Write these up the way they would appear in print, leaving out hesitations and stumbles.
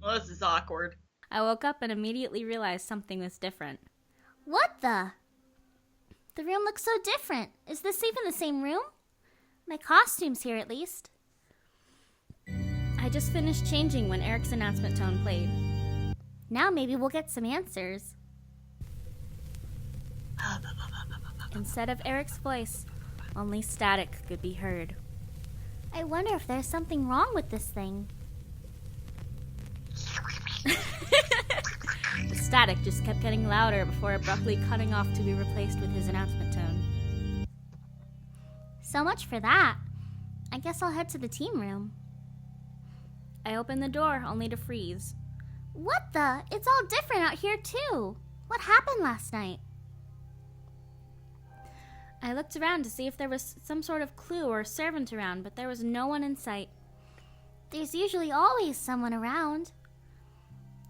Well, this is awkward. I woke up and immediately realized something was different. What the? The room looks so different. Is this even the same room? My costume's here at least. I just finished changing when Eric's announcement tone played. Now maybe we'll get some answers. Instead of Eric's voice, only static could be heard. I wonder if there's something wrong with this thing. The static just kept getting louder before abruptly cutting off to be replaced with his announcement tone. So much for that. I guess I'll head to the team room. I opened the door only to freeze. What the? It's all different out here too. What happened last night? I looked around to see if there was some sort of clue or servant around, but there was no one in sight. There's usually always someone around.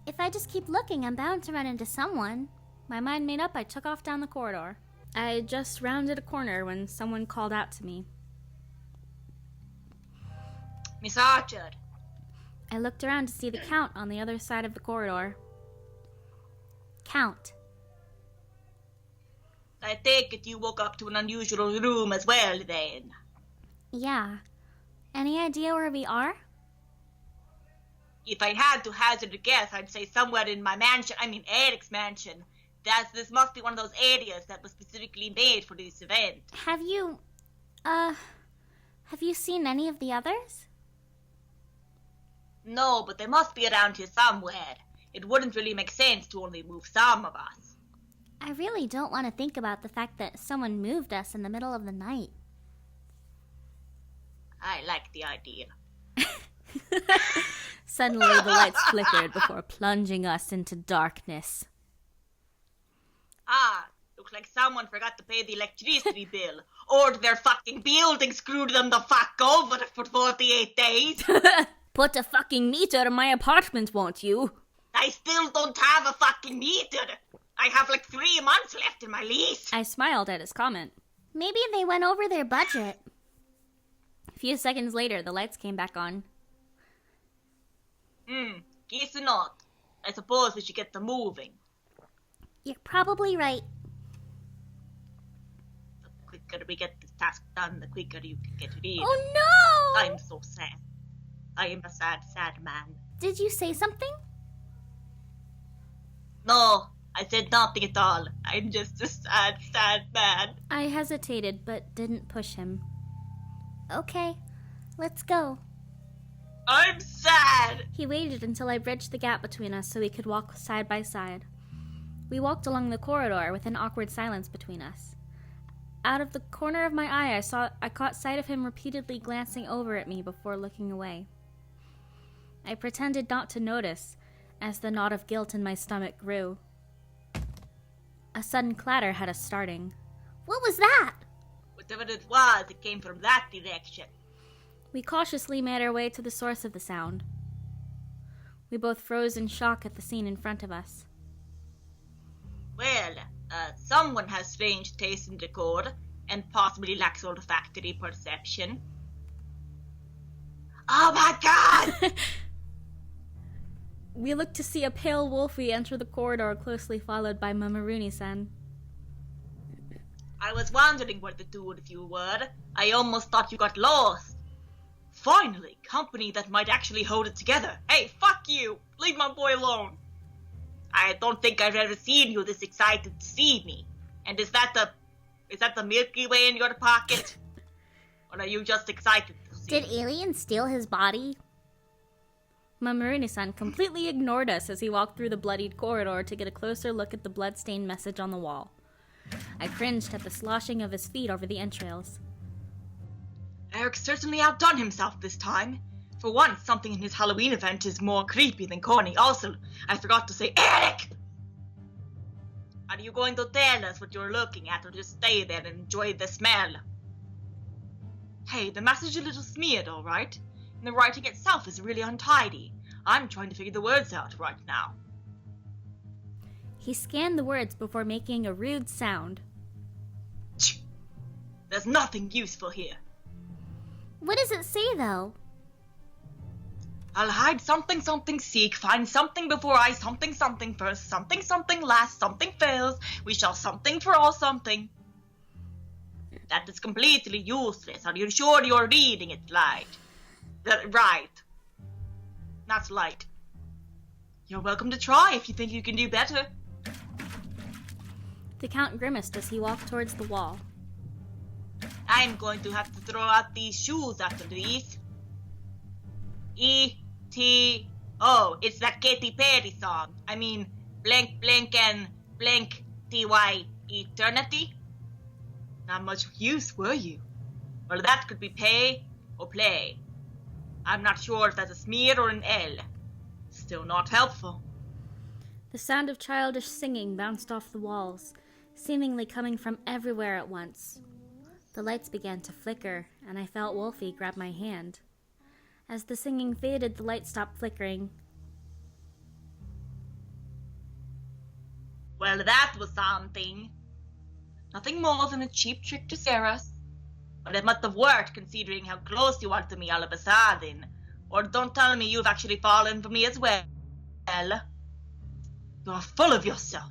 If I just keep looking, I'm bound to run into someone. My mind made up, I took off down the corridor. I just rounded a corner when someone called out to me. Miss Archer. I looked around to see the Count on the other side of the corridor. Count. I take it you woke up to an unusual room as well, then. Yeah. Any idea where we are? If I had to hazard a guess, I'd say somewhere in my mansion, Eric's mansion. This must be one of those areas that was specifically made for this event. Have you seen any of the others? No, but they must be around here somewhere. It wouldn't really make sense to only move some of us. I really don't want to think about the fact that someone moved us in the middle of the night. I like the idea. Suddenly the lights flickered before plunging us into darkness. Ah, looks like someone forgot to pay the electricity bill. Or their fucking building screwed them the fuck over for 48 days. Put a fucking meter in my apartment, won't you? I still don't have a fucking meter. I have like 3 months left in my lease. I smiled at his comment. Maybe they went over their budget. A few seconds later, the lights came back on. Guess not. I suppose we should get them moving. You're probably right. The quicker we get this task done, the quicker you can get rid. Oh no! I'm so sad. I am a sad, sad man. Did you say something? No, I said nothing at all. I'm just a sad, sad man. I hesitated, but didn't push him. Okay, let's go. I'm sad! He waited until I bridged the gap between us so we could walk side by side. We walked along the corridor with an awkward silence between us. Out of the corner of my eye, I caught sight of him repeatedly glancing over at me before looking away. I pretended not to notice as the knot of guilt in my stomach grew. A sudden clatter had us starting. What was that? Whatever it was, it came from that direction. We cautiously made our way to the source of the sound. We both froze in shock at the scene in front of us. Well, someone has strange taste in decor, and possibly lacks olfactory perception. Oh my god! We looked to see a pale Wolfie enter the corridor, closely followed by Mamaruni-san. I was wondering where the two of you were. I almost thought you got lost. Finally, company that might actually hold it together. Hey, fuck you! Leave my boy alone! I don't think I've ever seen you this excited to see me. And is that the Milky Way in your pocket? Or are you just excited to see Did me? aliens steal his body? Mamaruni-san completely ignored us as he walked through the bloodied corridor to get a closer look at the blood-stained message on the wall. I cringed at the sloshing of his feet over the entrails. Eric certainly outdone himself this time. For once, something in his Halloween event is more creepy than corny. Also, I forgot to say, Eric! Are you going to tell us what you're looking at, or just stay there and enjoy the smell? Hey, the message is a little smeared, alright? And the writing itself is really untidy. I'm trying to figure the words out right now. He scanned the words before making a rude sound. There's nothing useful here. What does it say, though? I'll hide something something seek, find something before I something something first, something something last, something fails, we shall something for all something. That is completely useless. Are you sure you're reading it right? Right. That's light. You're welcome to try if you think you can do better. The Count grimaced as he walked towards the wall. I'm going to have to throw out these shoes after these. E-T-O. It's that Katy Perry song. I mean, blank, blank, and blank, T-Y, eternity. Not much use, were you? Well, that could be pay or play. I'm not sure if that's a smear or an L. Still not helpful. The sound of childish singing bounced off the walls, seemingly coming from everywhere at once. The lights began to flicker, and I felt Wolfie grab my hand. As the singing faded, the light stopped flickering. Well, that was something. Nothing more than a cheap trick to scare us. But it must have worked, considering how close you are to me all of a sudden. Or don't tell me you've actually fallen for me as well. You're full of yourself.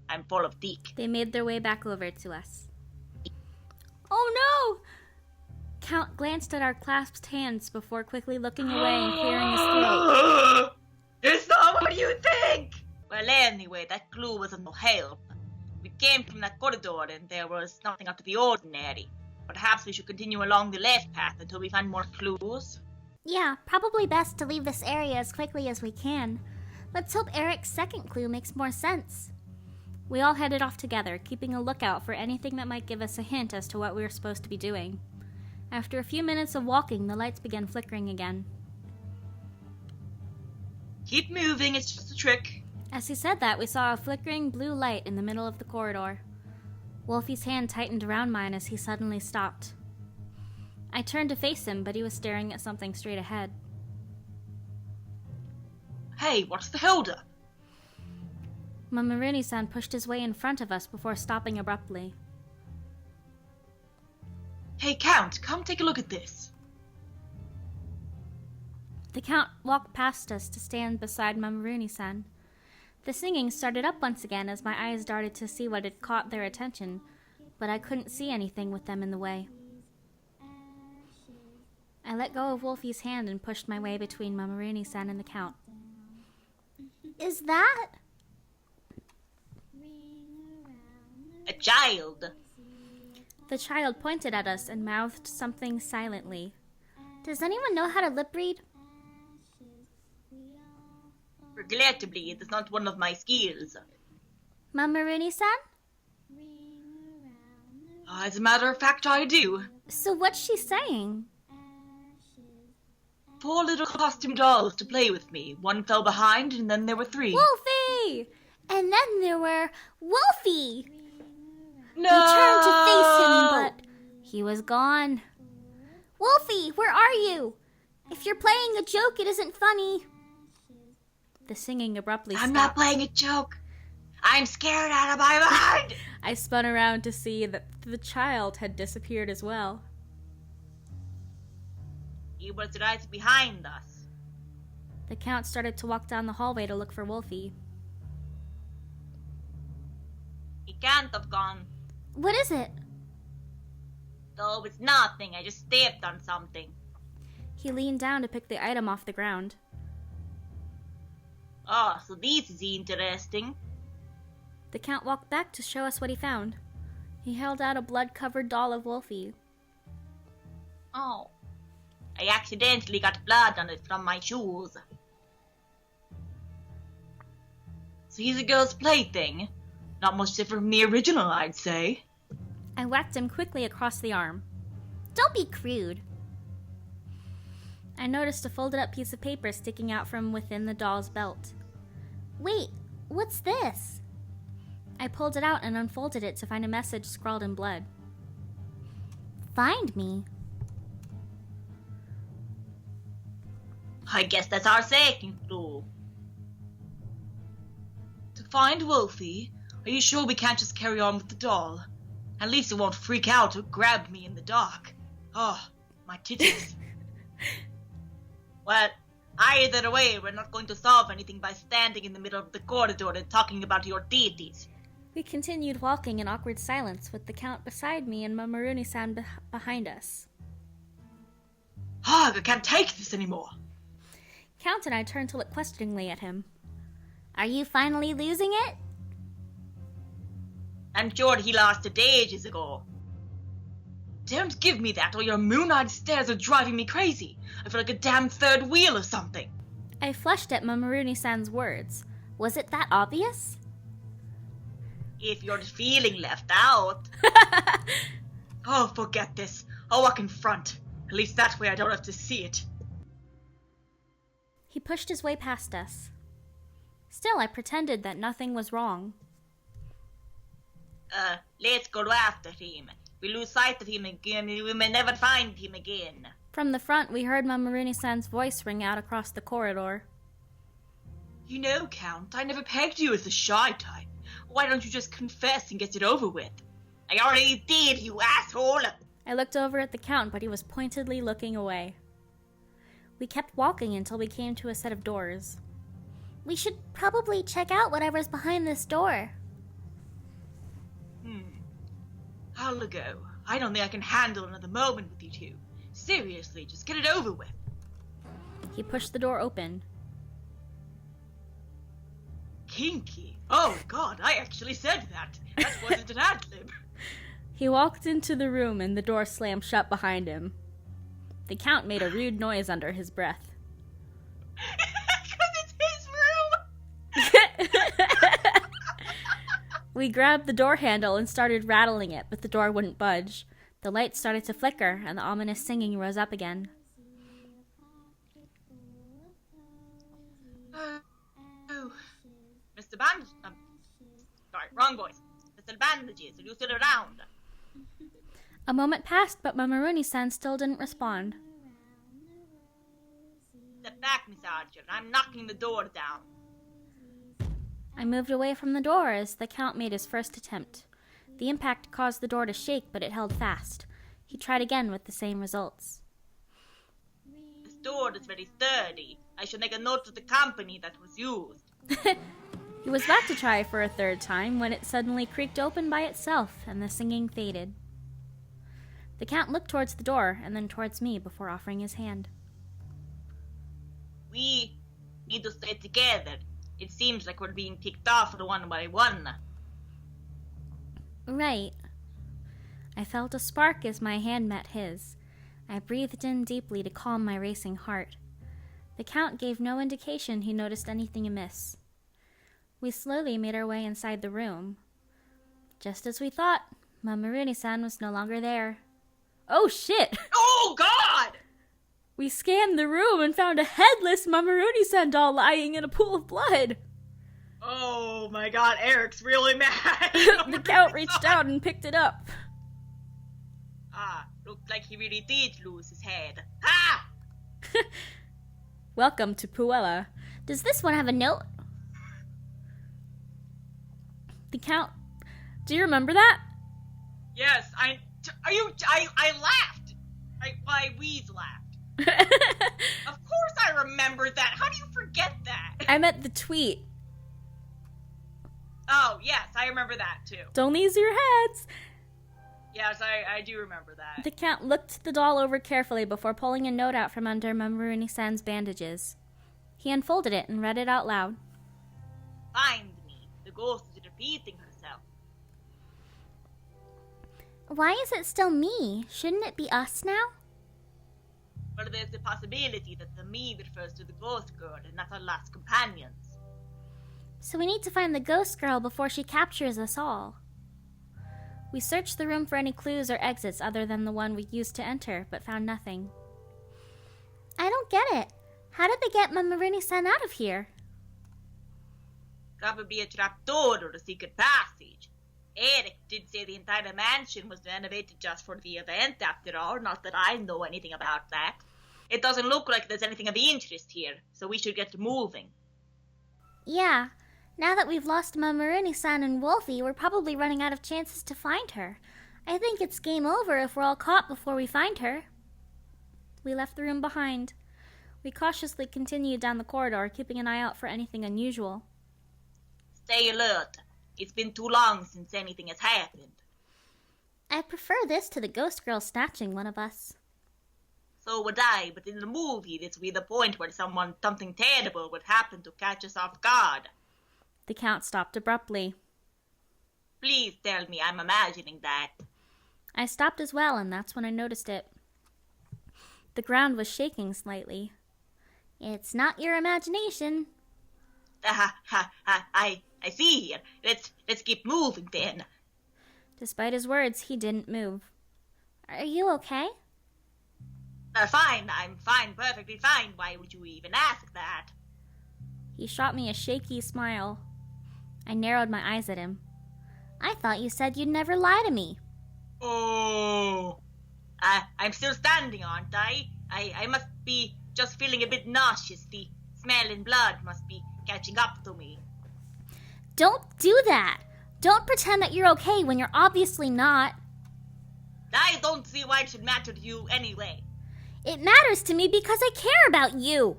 I'm full of Deke. They made their way back over to us. Oh no! Count glanced at our clasped hands before quickly looking away and clearing his throat. It's not what you think! Well, anyway, that clue wasn't no help. We came from that corridor and there was nothing out of the ordinary. Perhaps we should continue along the left path until we find more clues. Yeah, probably best to leave this area as quickly as we can. Let's hope Eric's second clue makes more sense. We all headed off together, keeping a lookout for anything that might give us a hint as to what we were supposed to be doing. After a few minutes of walking, the lights began flickering again. Keep moving, it's just a trick. As he said that, we saw a flickering blue light in the middle of the corridor. Wolfie's hand tightened around mine as he suddenly stopped. I turned to face him, but he was staring at something straight ahead. Hey, what's the holdup? Mamaruni-san pushed his way in front of us before stopping abruptly. Hey, Count, come take a look at this. The Count walked past us to stand beside Mamaruni-san. The singing started up once again as my eyes darted to see what had caught their attention, but I couldn't see anything with them in the way. I let go of Wolfie's hand and pushed my way between Mamaruni-san and the Count. Is that? A child. The child pointed at us and mouthed something silently. Does anyone know how to lip read? Regrettably, it is not one of my skills. Mamaruni-san? As a matter of fact, I do. So what's she saying? 4 little costume dolls to play with me. One fell behind, and then there were 3. Wolfie! And then there were Wolfie! No! We turned to face him, but he was gone. Wolfie, where are you? If you're playing a joke, it isn't funny. The singing abruptly stopped. I'm not playing a joke. I'm scared out of my mind. I spun around to see that the child had disappeared as well. He was right behind us. The Count started to walk down the hallway to look for Wolfie. He can't have gone. What is it? Oh, it's nothing. I just stepped on something. He leaned down to pick the item off the ground. Oh, so this is interesting. The Count walked back to show us what he found. He held out a blood-covered doll of Wolfie. Oh. I accidentally got blood on it from my shoes. So he's a girl's plaything. Not much different from the original, I'd say. I whacked him quickly across the arm. Don't be crude. I noticed a folded-up piece of paper sticking out from within the doll's belt. Wait, what's this? I pulled it out and unfolded it to find a message scrawled in blood. Find me. I guess that's our second clue. To find Wolfie, are you sure we can't just carry on with the doll? At least it won't freak out or grab me in the dark. Oh, my titties. Well, either way, we're not going to solve anything by standing in the middle of the corridor and talking about your deities. We continued walking in awkward silence with the Count beside me and Mamaruni-san behind us. I can't take this anymore. Count and I turned to look questioningly at him. Are you finally losing it? I'm sure he lost it ages ago. Don't give me that, or your moon-eyed stares are driving me crazy. I feel like a damn third wheel or something. I flushed at Mamaruni-san's words. Was it that obvious? If you're feeling left out. Oh, forget this. I'll walk in front. At least that way I don't have to see it. He pushed his way past us. Still, I pretended that nothing was wrong. Let's go after him. We lose sight of him again, we may never find him again. From the front, we heard Mamaruni-san's voice ring out across the corridor. You know, Count, I never pegged you as the shy type. Why don't you just confess and get it over with? I already did, you asshole! I looked over at the Count, but he was pointedly looking away. We kept walking until we came to a set of doors. We should probably check out whatever's behind this door. I'll go. I don't think I can handle another moment with you two. Seriously, just get it over with. He pushed the door open. Kinky? Oh God, I actually said that. That wasn't an ad-lib. He walked into the room and the door slammed shut behind him. The Count made a rude noise under his breath. Because it's his room! We grabbed the door handle and started rattling it, but the door wouldn't budge. The lights started to flicker, and the ominous singing rose up again. Mr. Bandage... sorry, wrong voice. Mr. Bandages, are you still around? A moment passed, but Mamaruni-san still didn't respond. Step back, Miss Archer. I'm knocking the door down. I moved away from the door as the Count made his first attempt. The impact caused the door to shake, but it held fast. He tried again with the same results. This door is very sturdy. I should make a note of the company that was used. He was about to try for a third time when it suddenly creaked open by itself and the singing faded. The Count looked towards the door and then towards me before offering his hand. We need to stay together. It seems like we're being picked off one by one. Right. I felt a spark as my hand met his. I breathed in deeply to calm my racing heart. The Count gave no indication he noticed anything amiss. We slowly made our way inside the room. Just as we thought, Mamaruni-san was no longer there. Oh shit! Oh God! We scanned the room and found a headless Mamaruni-san doll lying in a pool of blood. Oh my God, Eric's really mad. The Count reached out and picked it up. Looked like he really did lose his head. Ah! Welcome to Puella. Does this one have a note? The Count... Do you remember that? Yes, I laughed. We laughed. Of course I remember that. How do you forget that? I meant the tweet. Oh, yes, I remember that too. Don't lose your heads. Yes, I do remember that. The Count looked the doll over carefully before pulling a note out from under Mamaruni-san's bandages. He unfolded it and read it out loud. Find me. The ghost is repeating herself. Why is it still me? Shouldn't it be us now? Well, there's the possibility that the me refers to the ghost girl and not our last companions. So we need to find the ghost girl before she captures us all. We searched the room for any clues or exits other than the one we used to enter, but found nothing. I don't get it. How did they get Mamaruni-san out of here? Probably a trapdoor or a secret passage. Eric did say the entire mansion was renovated just for the event after all, not that I know anything about that. It doesn't look like there's anything of interest here, so we should get moving. Yeah. Now that we've lost Mamaruni-san and Wolfie, we're probably running out of chances to find her. I think it's game over if we're all caught before we find her. We left the room behind. We cautiously continued down the corridor, keeping an eye out for anything unusual. Stay alert. It's been too long since anything has happened. I prefer this to the ghost girl snatching one of us. So would I, but in the movie, this would be the point where something terrible would happen to catch us off guard. The Count stopped abruptly. Please tell me I'm imagining that. I stopped as well, and that's when I noticed it. The ground was shaking slightly. It's not your imagination. I see. Let's keep moving then. Despite his words, he didn't move. Are you okay? Fine. I'm fine. Perfectly fine. Why would you even ask that? He shot me a shaky smile. I narrowed my eyes at him. I thought you said you'd never lie to me. Oh. I'm still standing, aren't I? I must be just feeling a bit nauseous. The smell in blood must be catching up to me. Don't do that. Don't pretend that you're okay when you're obviously not. I don't see why it should matter to you anyway. It matters to me because I care about you.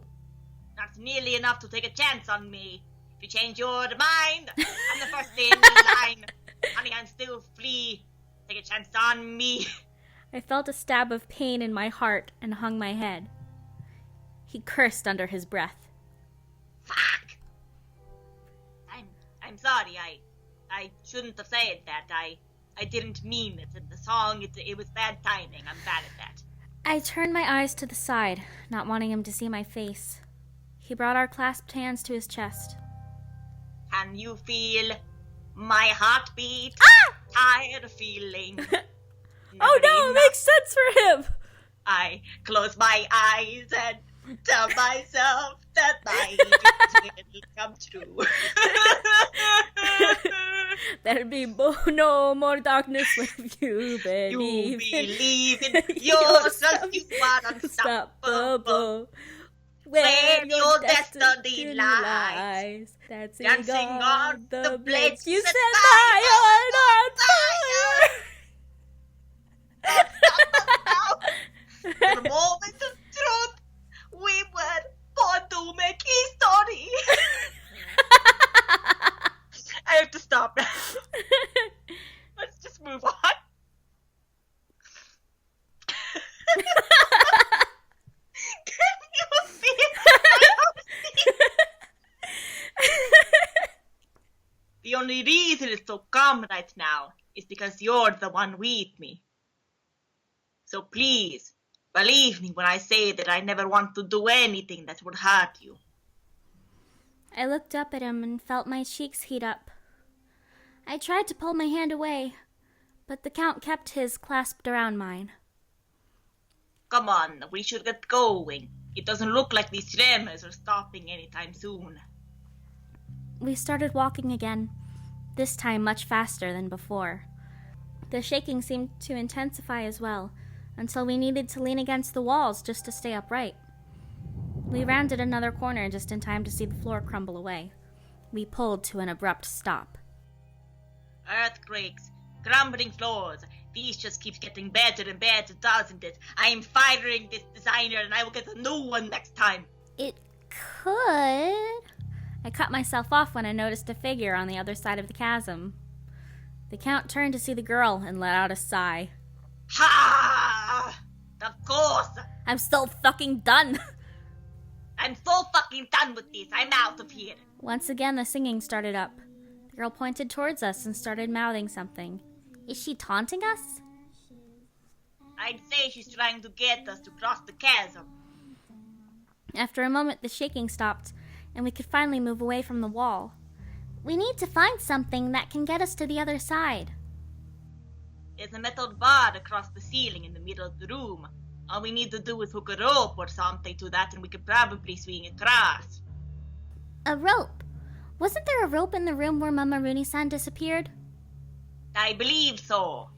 Not nearly enough to take a chance on me. If you change your mind, I'm the first in line. Honey, I'm still free. Take a chance on me. I felt a stab of pain in my heart and hung my head. He cursed under his breath. Fuck! I'm sorry. I shouldn't have said that. I didn't mean it. In the song, it was bad timing. I'm bad at that. I turned my eyes to the side, not wanting him to see my face. He brought our clasped hands to his chest. Can you feel my heartbeat? Tired of feeling. Oh no, it makes sense for him! I close my eyes and tell myself that my dreams will come true. There'll be no more darkness when you believe. You believe in yourself, you are unstoppable. Where your destiny lies, dancing on the blades you set my heart on fire. For the moment of truth, we were born to make history. I have to stop now. Let's just move on. Can you feel The only reason it's so calm right now is because you're the one with me. So please, believe me when I say that I never want to do anything that would hurt you. I looked up at him and felt my cheeks heat up. I tried to pull my hand away, but the Count kept his clasped around mine. Come on, we should get going. It doesn't look like these tremors are stopping anytime soon. We started walking again, this time much faster than before. The shaking seemed to intensify as well, until we needed to lean against the walls just to stay upright. We rounded another corner just in time to see the floor crumble away. We pulled to an abrupt stop. Earthquakes, crumbling floors. These just keeps getting better and better, doesn't it? I am firing this designer and I will get a new one next time. It could. I cut myself off when I noticed a figure on the other side of the chasm. The Count turned to see the girl and let out a sigh. Ha! Of course! I'm so fucking done! I'm so fucking done with this. I'm out of here. Once again, the singing started up. The girl pointed towards us and started mouthing something. Is she taunting us? I'd say she's trying to get us to cross the chasm. After a moment, the shaking stopped, and we could finally move away from the wall. We need to find something that can get us to the other side. There's a metal bar across the ceiling in the middle of the room. All we need to do is hook a rope or something to that and we could probably swing across. A rope? Wasn't there a rope in the room where Mama Rooney-san disappeared? I believe so.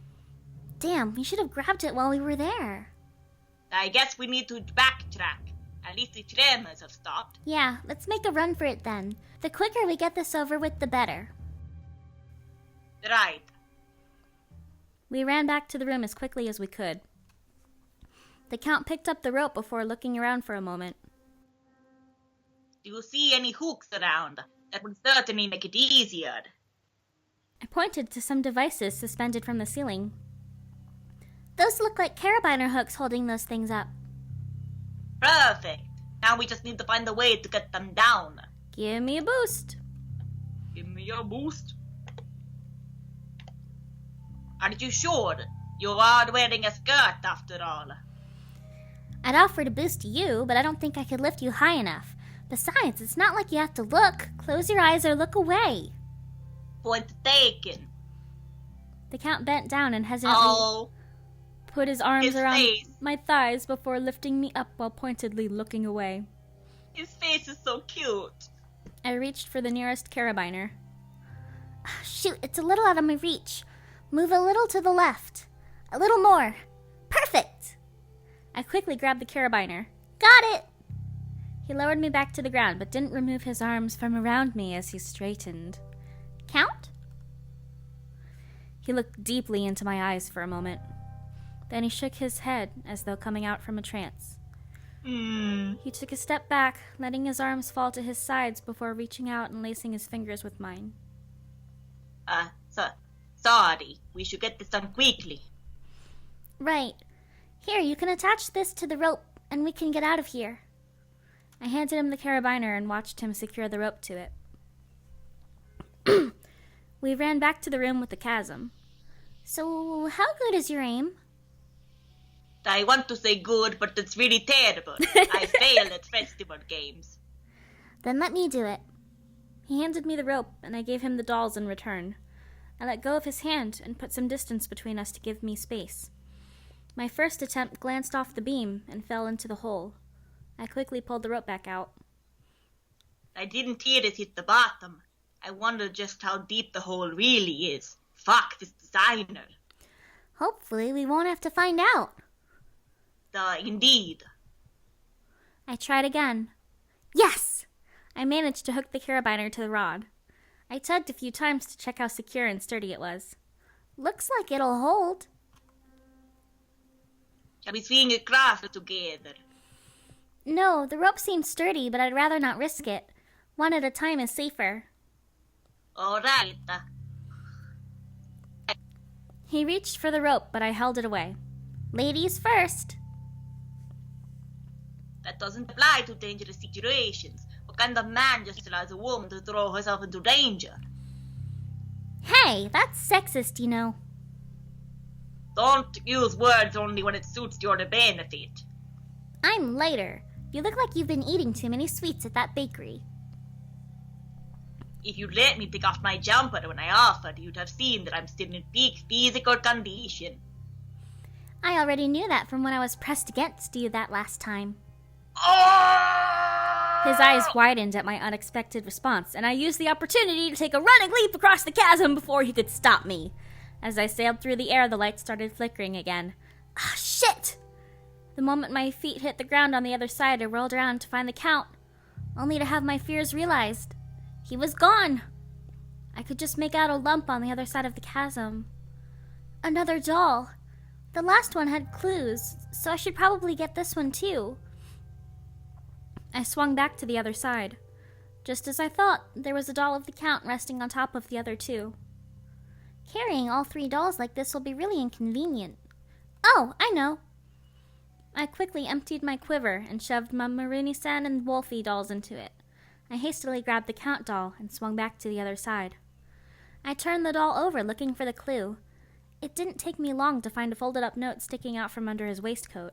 Damn, we should have grabbed it while we were there. I guess we need to backtrack. At least the tremors have stopped. Yeah, let's make a run for it then. The quicker we get this over with, the better. Right. We ran back to the room as quickly as we could. The Count picked up the rope before looking around for a moment. Do you see any hooks around? That would certainly make it easier. I pointed to some devices suspended from the ceiling. Those look like carabiner hooks holding those things up. Perfect. Now we just need to find a way to get them down. Give me a boost. Give me your boost. Are you sure? You are wearing a skirt after all. I'd offer to boost you, but I don't think I could lift you high enough. Besides, it's not like you have to look. Close your eyes or look away. Point taken. The Count bent down and hesitantly put his arms around my thighs before lifting me up while pointedly looking away. His face is so cute. I reached for the nearest carabiner. Shoot, it's a little out of my reach. Move a little to the left. A little more. Perfect! I quickly grabbed the carabiner. Got it! He lowered me back to the ground, but didn't remove his arms from around me as he straightened. Count? He looked deeply into my eyes for a moment. Then he shook his head as though coming out from a trance. He took a step back, letting his arms fall to his sides before reaching out and lacing his fingers with mine. Sorry. We should get this done quickly. Right. Here, you can attach this to the rope, and we can get out of here. I handed him the carabiner and watched him secure the rope to it. We ran back to the room with the chasm. So, how good is your aim? I want to say good, but it's really terrible. I failed at festival games. Then let me do it. He handed me the rope, and I gave him the dolls in return. I let go of his hand and put some distance between us to give me space. My first attempt glanced off the beam and fell into the hole. I quickly pulled the rope back out. I didn't hear it hit the bottom. I wonder just how deep the hole really is. Fuck this designer. Hopefully we won't have to find out. Indeed. I tried again. Yes! I managed to hook the carabiner to the rod. I tugged a few times to check how secure and sturdy it was. Looks like it'll hold. Shall we swing across together? No, the rope seems sturdy, but I'd rather not risk it. One at a time is safer. All right. He reached for the rope, but I held it away. Ladies first. That doesn't apply to dangerous situations. What kind of man just allows a woman to throw herself into danger? Hey, that's sexist, you know. Don't use words only when it suits your benefit. I'm lighter. You look like you've been eating too many sweets at that bakery. If you'd let me take off my jumper when I offered, you'd have seen that I'm still in peak physical condition. I already knew that from when I was pressed against you that last time. His eyes widened at my unexpected response, and I used the opportunity to take a running leap across the chasm before he could stop me. As I sailed through the air, the lights started flickering again. Ah, shit! The moment my feet hit the ground on the other side, I rolled around to find the Count, only to have my fears realized. He was gone. I could just make out a lump on the other side of the chasm. Another doll. The last one had clues, so I should probably get this one too. I swung back to the other side. Just as I thought, there was a doll of the Count resting on top of the other two. Carrying all 3 dolls like this will be really inconvenient. Oh, I know. I quickly emptied my quiver and shoved my Maruni-san and Wolfie dolls into it. I hastily grabbed the Count doll and swung back to the other side. I turned the doll over looking for the clue. It didn't take me long to find a folded-up note sticking out from under his waistcoat.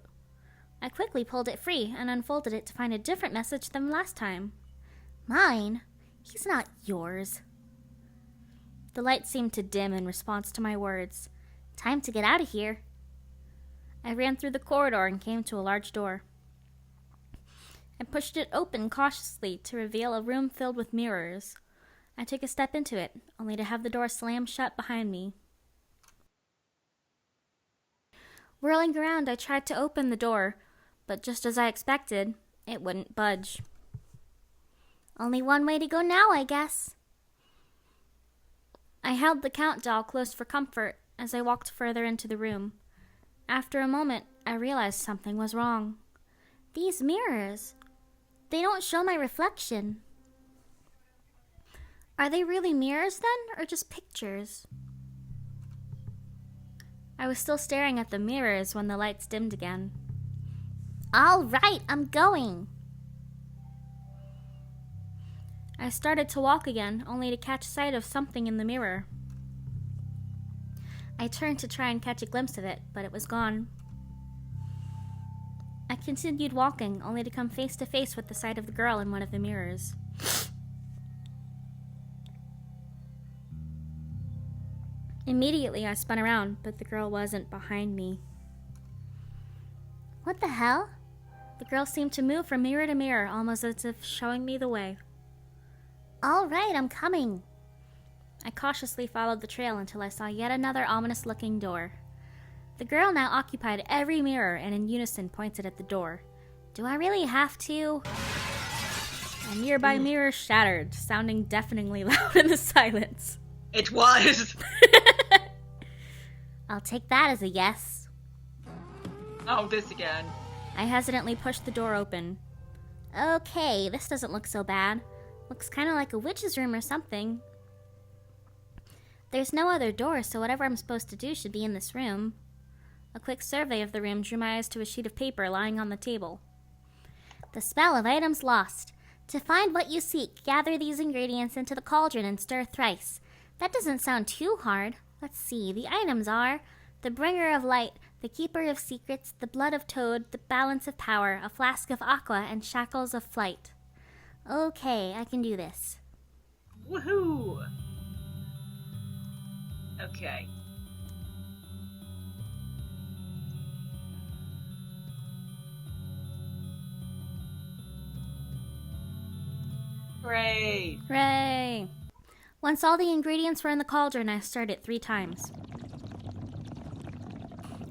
I quickly pulled it free and unfolded it to find a different message than last time. Mine? He's not yours. The light seemed to dim in response to my words. Time to get out of here. I ran through the corridor and came to a large door. I pushed it open cautiously to reveal a room filled with mirrors. I took a step into it, only to have the door slam shut behind me. Whirling around, I tried to open the door, but just as I expected, it wouldn't budge. Only one way to go now, I guess. I held the Count doll close for comfort as I walked further into the room. After a moment, I realized something was wrong. These mirrors, they don't show my reflection. Are they really mirrors then, or just pictures? I was still staring at the mirrors when the lights dimmed again. All right, I'm going. I started to walk again, only to catch sight of something in the mirror. I turned to try and catch a glimpse of it, but it was gone. I continued walking, only to come face to face with the sight of the girl in one of the mirrors. Immediately, I spun around, but the girl wasn't behind me. What the hell? The girl seemed to move from mirror to mirror, almost as if showing me the way. All right, I'm coming. I cautiously followed the trail until I saw yet another ominous-looking door. The girl now occupied every mirror and in unison pointed at the door. Do I really have to? A nearby mirror shattered, sounding deafeningly loud in the silence. It was! I'll take that as a yes. Oh, this again. I hesitantly pushed the door open. Okay, this doesn't look so bad. Looks kind of like a witch's room or something. There's no other door, so whatever I'm supposed to do should be in this room. A quick survey of the room drew my eyes to a sheet of paper lying on the table. The spell of items lost. To find what you seek, gather these ingredients into the cauldron and stir thrice. That doesn't sound too hard. Let's see, the items are the bringer of light, the keeper of secrets, the blood of toad, the balance of power, a flask of aqua, and shackles of flight. Okay, I can do this. Woohoo! Okay. Hooray! Hooray! Once all the ingredients were in the cauldron, I stirred it 3 times.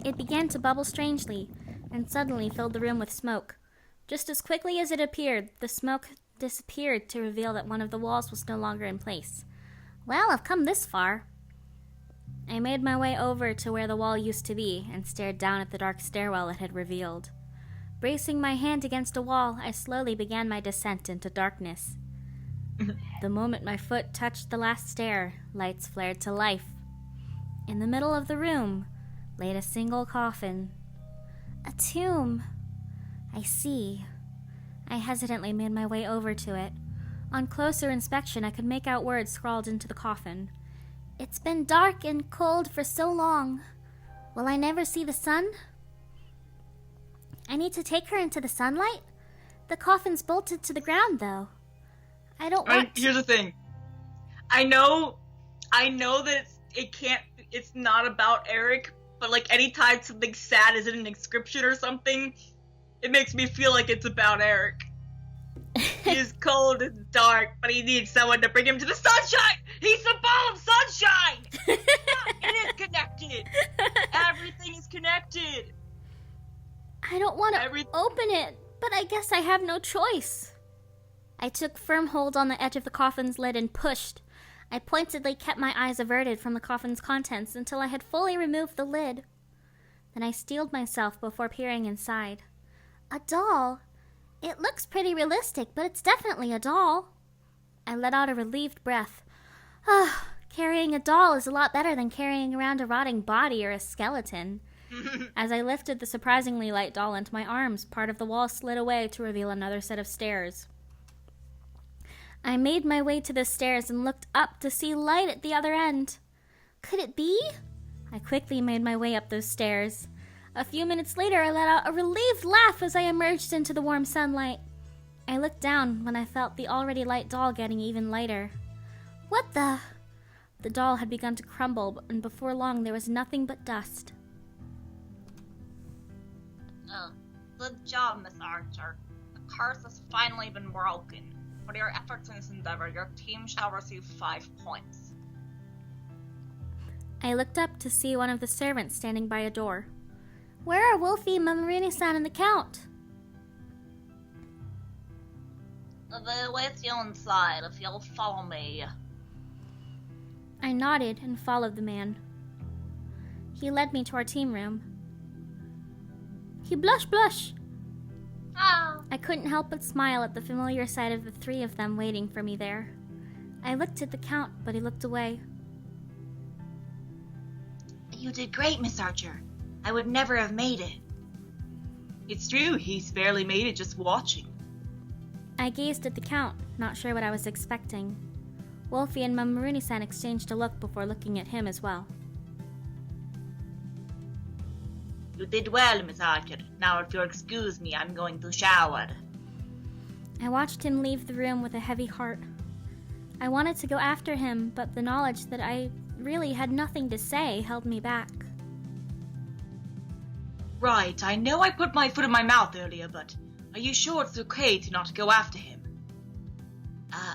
It began to bubble strangely, and suddenly filled the room with smoke. Just as quickly as it appeared, the smoke disappeared to reveal that one of the walls was no longer in place. Well, I've come this far. I made my way over to where the wall used to be and stared down at the dark stairwell it had revealed. Bracing my hand against a wall, I slowly began my descent into darkness. The moment my foot touched the last stair, lights flared to life. In the middle of the room laid a single coffin. A tomb. I see. I hesitantly made my way over to it. On closer inspection, I could make out words scrawled into the coffin. It's been dark and cold for so long. Will I never see the sun? I need to take her into the sunlight? The coffin's bolted to the ground, though. I don't want Here's the thing. I know that it's not about Eric, but like anytime something sad is in an inscription or something, it makes me feel like it's about Eric. He's cold and dark, but he needs someone to bring him to the sunshine! He's the ball of sunshine! It is connected! Everything is connected! I don't want to open it, but I guess I have no choice. I took firm hold on the edge of the coffin's lid and pushed. I pointedly kept my eyes averted from the coffin's contents until I had fully removed the lid. Then I steeled myself before peering inside. A doll? It looks pretty realistic, but it's definitely a doll. I let out a relieved breath. Ah, carrying a doll is a lot better than carrying around a rotting body or a skeleton. As I lifted the surprisingly light doll into my arms, part of the wall slid away to reveal another set of stairs. I made my way to the stairs and looked up to see light at the other end. Could it be? I quickly made my way up those stairs. A few minutes later, I let out a relieved laugh as I emerged into the warm sunlight. I looked down when I felt the already light doll getting even lighter. What the? The doll had begun to crumble, and before long there was nothing but dust. Good job, Miss Archer. The curse has finally been broken. For your efforts in this endeavor, your team shall receive 5 points. I looked up to see one of the servants standing by a door. Where are Wolfie, Mamarini-san, and the Count? They await you inside, if you'll follow me. I nodded and followed the man. He led me to our team room. He blush. I couldn't help but smile at the familiar sight of the three of them waiting for me there. I looked at the Count, but he looked away. You did great, Miss Archer. I would never have made it. It's true, he's barely made it just watching. I gazed at the Count, not sure what I was expecting. Wolfie and Mamaruni-san exchanged a look before looking at him as well. You did well, Miss Archer. Now if you'll excuse me, I'm going to shower. I watched him leave the room with a heavy heart. I wanted to go after him, but the knowledge that I really had nothing to say held me back. Right, I know I put my foot in my mouth earlier, but are you sure it's okay to not go after him?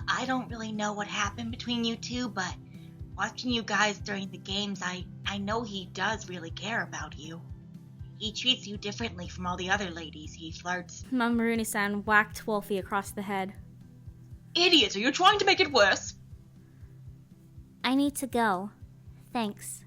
I don't really know what happened between you two, but watching you guys during the games, I know he does really care about you. He treats you differently from all the other ladies he flirts. Mamaruni-san whacked Wolfie across the head. Idiot, are you trying to make it worse? I need to go. Thanks.